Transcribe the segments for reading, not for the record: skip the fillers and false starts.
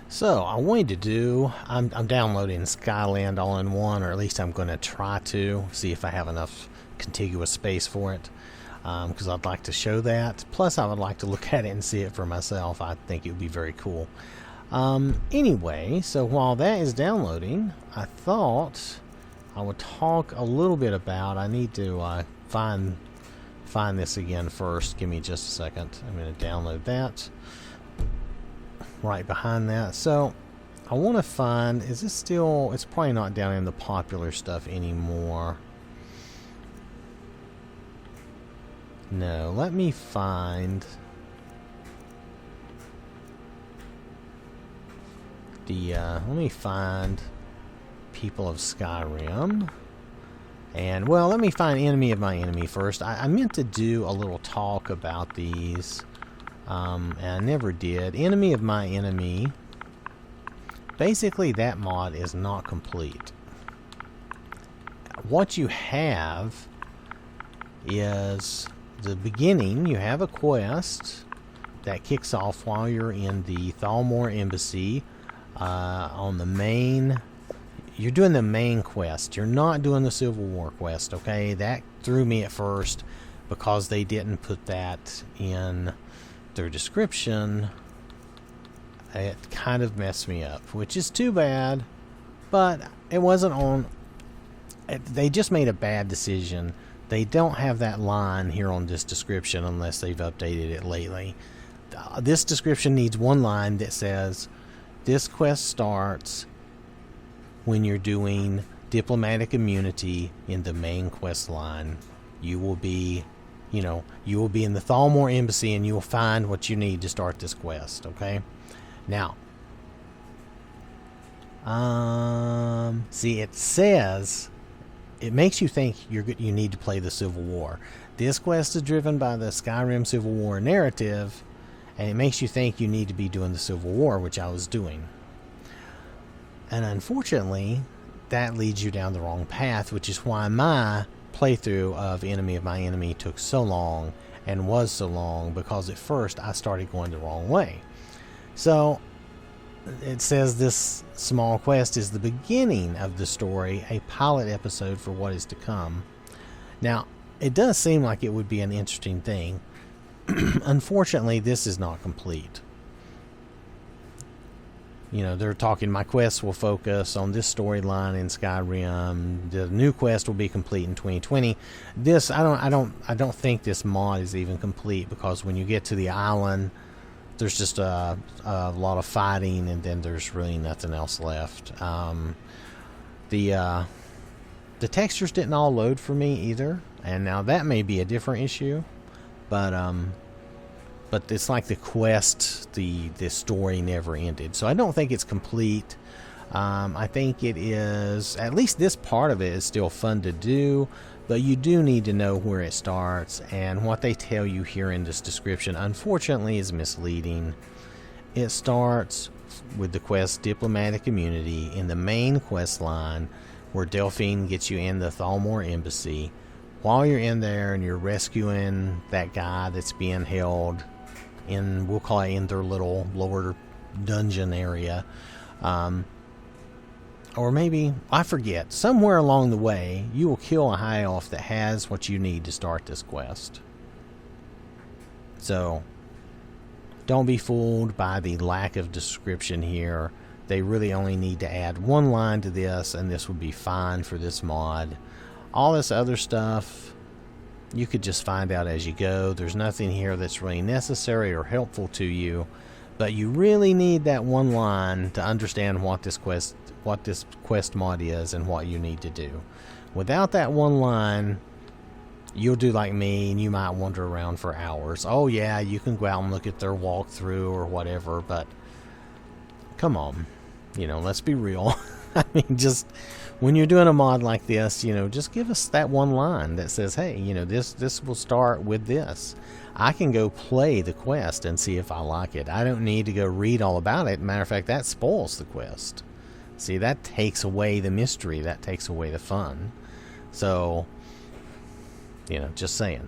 So I wanted to do, I'm downloading Skyland all in one, or at least I'm going to try to see if I have enough contiguous space for it, because I'd like to show that. Plus I would like to look at it and see it for myself. I think it would be very cool. Anyway, so while that is downloading, I thought I would talk a little bit about, I need to find this again first. Give me just a second. I'm going to download that. Right behind that. So I want to find, is this still, it's probably not down in the popular stuff anymore. No, let me find the let me find People of Skyrim. And well, let me find Enemy of My Enemy first. I meant to do a little talk about these, and I never did. Enemy of My Enemy, basically that mod is not complete. What you have is the beginning. You have a quest that kicks off while you're in the Thalmor Embassy on the main. You're doing the main quest. You're not doing the Civil War quest, okay? That threw me at first because they didn't put that in their description. It kind of messed me up, which is too bad, but it wasn't on. They just made a bad decision. They don't have that line here on this description unless they've updated it lately. This description needs one line that says, this quest starts when you're doing diplomatic immunity in the main quest line. You will be, you will be in the Thalmor Embassy and you will find what you need to start this quest, okay? Now, see, it says, it makes you think you need to play the Civil War. This quest is driven by the Skyrim Civil War narrative, and it makes you think you need to be doing the Civil War, which I was doing. And unfortunately, that leads you down the wrong path, which is why my playthrough of Enemy of My Enemy took so long and was so long, because at first I started going the wrong way. So it says this small quest is the beginning of the story, a pilot episode for what is to come. Now, it does seem like it would be an interesting thing. Unfortunately, this is not complete. They're talking, my quest will focus on this storyline in Skyrim. The new quest will be complete in 2020. This, I don't think this mod is even complete, because when you get to the island, there's just a lot of fighting, and then there's really nothing else left. The textures didn't all load for me either, and now that may be a different issue, but it's like the quest, the story never ended. So I don't think it's complete. I think it is, at least this part of it is still fun to do, but you do need to know where it starts, and what they tell you here in this description, unfortunately, is misleading. It starts with the quest Diplomatic Immunity in the main quest line, where Delphine gets you in the Thalmor Embassy. While you're in there and you're rescuing that guy that's being held in, we'll call it in their little lower dungeon area, or maybe, I forget, somewhere along the way, you will kill a high elf that has what you need to start this quest. So, don't be fooled by the lack of description here. They really only need to add one line to this, and this would be fine for this mod. All this other stuff, you could just find out as you go. There's nothing here that's really necessary or helpful to you, but you really need that one line to understand what this quest mod is and what you need to do. Without that one line, you'll do like me and you might wander around for hours. Oh yeah, you can go out and look at their walkthrough or whatever, but come on, let's be real. I mean, just when you're doing a mod like this, just give us that one line that says, hey, this will start with this. I can go play the quest and see if I like it. I don't need to go read all about it. Matter of fact, that spoils the quest. See, that takes away the mystery. That takes away the fun. So, just saying.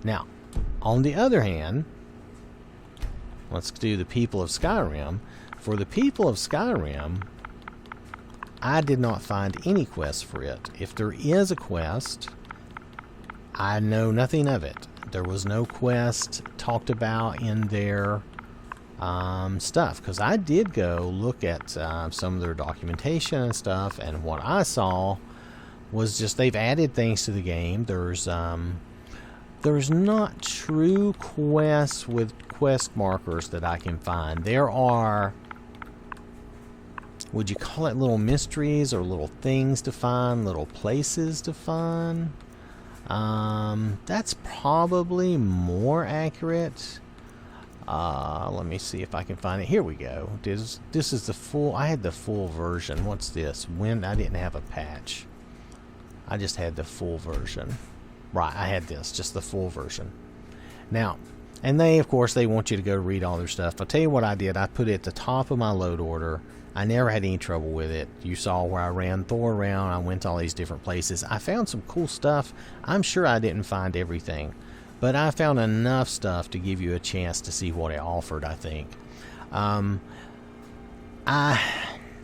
Now, on the other hand, let's do the People of Skyrim. for the people of Skyrim, I did not find any quest for it. If there is a quest, I know nothing of it. There was no quest talked about in their stuff, because I did go look at some of their documentation and stuff, and what I saw was just they've added things to the game. There's not true quests with quest markers that I can find. There are, would you call it little mysteries or little things to find, little places to find? That's probably more accurate. Let me see if I can find it. Here we go. This is the full, I had the full version. What's this? When I didn't have a patch. I just had the full version. Right, I had this, just the full version. Now, and they, of course, they want you to go read all their stuff. I'll tell you what I did. I put it at the top of my load order. I never had any trouble with it. You saw where I ran Thor around. I went to all these different places. I found some cool stuff. I'm sure I didn't find everything, but I found enough stuff to give you a chance to see what it offered, I think.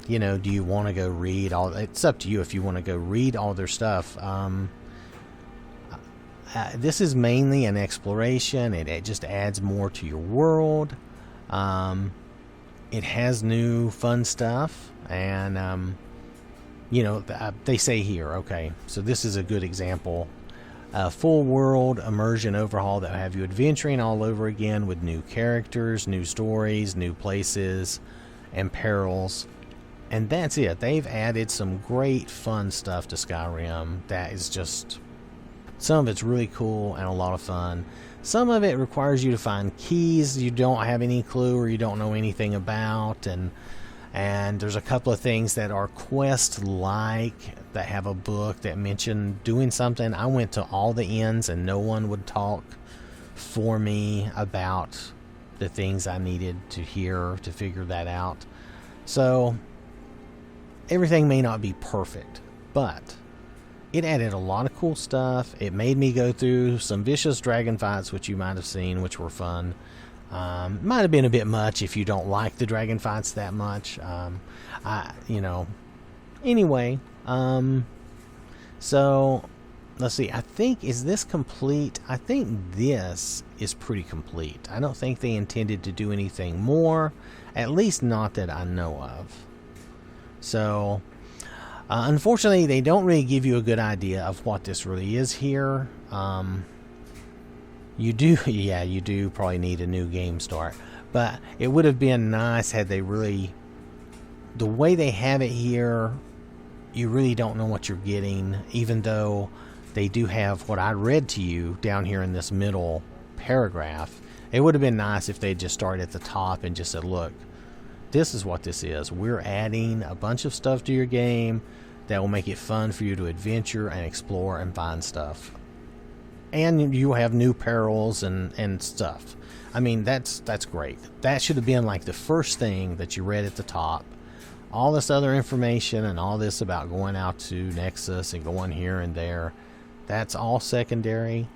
You know, do you want to go read all? It's up to you if you want to go read all their stuff. This is mainly an exploration. It just adds more to your world. It has new fun stuff, and you know, they say here, okay, so this is a good example. A full world immersion overhaul that will have you adventuring all over again with new characters, new stories, new places, and perils. And that's it. They've added some great fun stuff to Skyrim that is just, some of it's really cool and a lot of fun. Some of it requires you to find keys you don't have any clue or you don't know anything about, and there's a couple of things that are quest-like that have a book that mention doing something. I went to all the inns and no one would talk for me about the things I needed to hear to figure that out. So everything may not be perfect, but it added a lot of cool stuff. It made me go through some vicious dragon fights, which you might have seen, which were fun. Might have been a bit much if you don't like the dragon fights that much. Anyway, so let's see. I think, is this complete? I think this is pretty complete. I don't think they intended to do anything more, at least not that I know of. So, unfortunately, they don't really give you a good idea of what this really is here. You do probably need a new game start. But it would have been nice had they really, the way they have it here, you really don't know what you're getting, even though they do have what I read to you down here in this middle paragraph. It would have been nice if they just started at the top and just said, look, this is what this is. We're adding a bunch of stuff to your game that will make it fun for you to adventure and explore and find stuff. And you have new perils and stuff. I mean, that's great. That should have been like the first thing that you read at the top. All this other information and all this about going out to Nexus and going here and there, that's all secondary.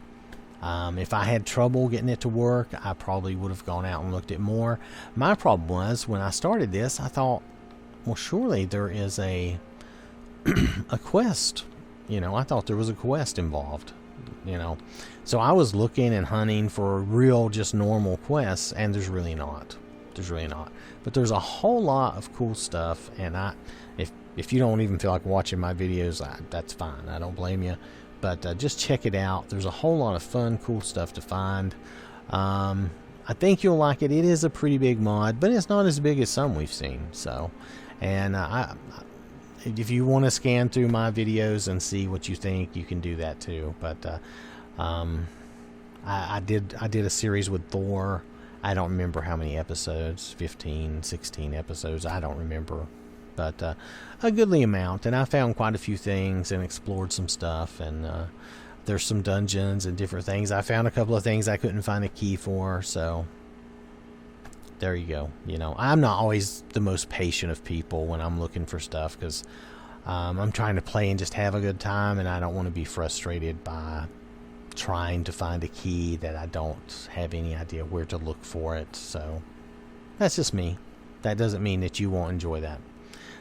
If I had trouble getting it to work, I probably would have gone out and looked at more. My problem was, when I started this, I thought, well, surely there is a quest. I thought there was a quest involved. So I was looking and hunting for real, just normal quests, and there's really not. But there's a whole lot of cool stuff, and if you don't even feel like watching my videos, that's fine. I don't blame you. But just check it out. There's a whole lot of fun, cool stuff to find. I think you'll like it. It is a pretty big mod, but it's not as big as some we've seen. So, and if you want to scan through my videos and see what you think, you can do that too. But I did a series with Thor. I don't remember how many episodes, 15, 16 episodes. I don't remember. But a goodly amount, and I found quite a few things and explored some stuff, and there's some dungeons and different things. I found a couple of things I couldn't find a key for, so there you go. I'm not always the most patient of people when I'm looking for stuff, because I'm trying to play and just have a good time, and I don't want to be frustrated by trying to find a key that I don't have any idea where to look for it. So that's just me. that doesn't mean that you won't enjoy that.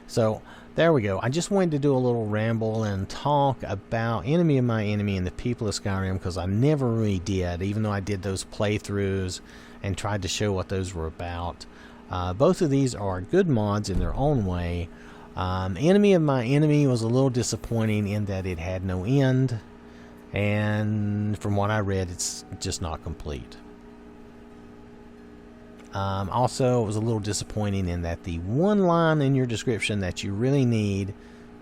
So there we go. I just wanted to do a little ramble and talk about Enemy of My Enemy and the people of Skyrim, because I never really did, even though I did those playthroughs and tried to show what those were about. Both of these are good mods in their own way. Enemy of My Enemy was a little disappointing in that it had no end, and from what I read, it's just not complete. Also, it was a little disappointing in that the one line in your description that you really need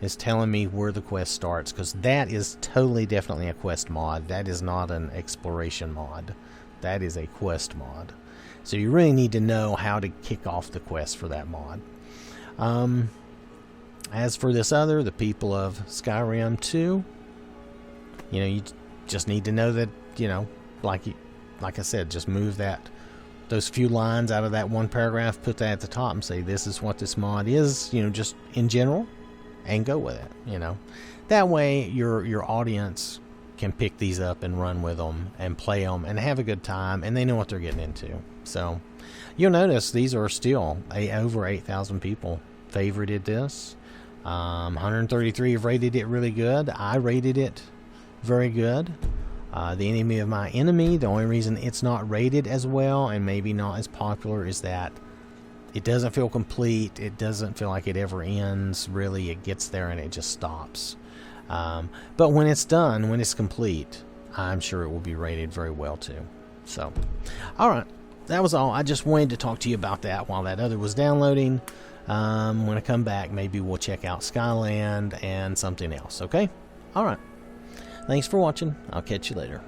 is telling me where the quest starts, because that is totally definitely a quest mod. That is not an exploration mod. That is a quest mod. So you really need to know how to kick off the quest for that mod. As for this other, the people of Skyrim 2, you just need to know that, like I said, just move those few lines out of that one paragraph, put that at the top and say, this is what this mod is, just in general, and go with it, That way your audience can pick these up and run with them and play them and have a good time, and they know what they're getting into. So you'll notice these are still over 8,000 people favorited this. 133 have rated it really good. I rated it very good. The Enemy of My Enemy, the only reason it's not rated as well and maybe not as popular is that it doesn't feel complete. It doesn't feel like it ever ends. Really, it gets there and it just stops. But when it's done, when it's complete, I'm sure it will be rated very well too. So, alright, that was all. I just wanted to talk to you about that while that other was downloading. When I come back, maybe we'll check out Skyland and something else, okay? Alright. Thanks for watching. I'll catch you later.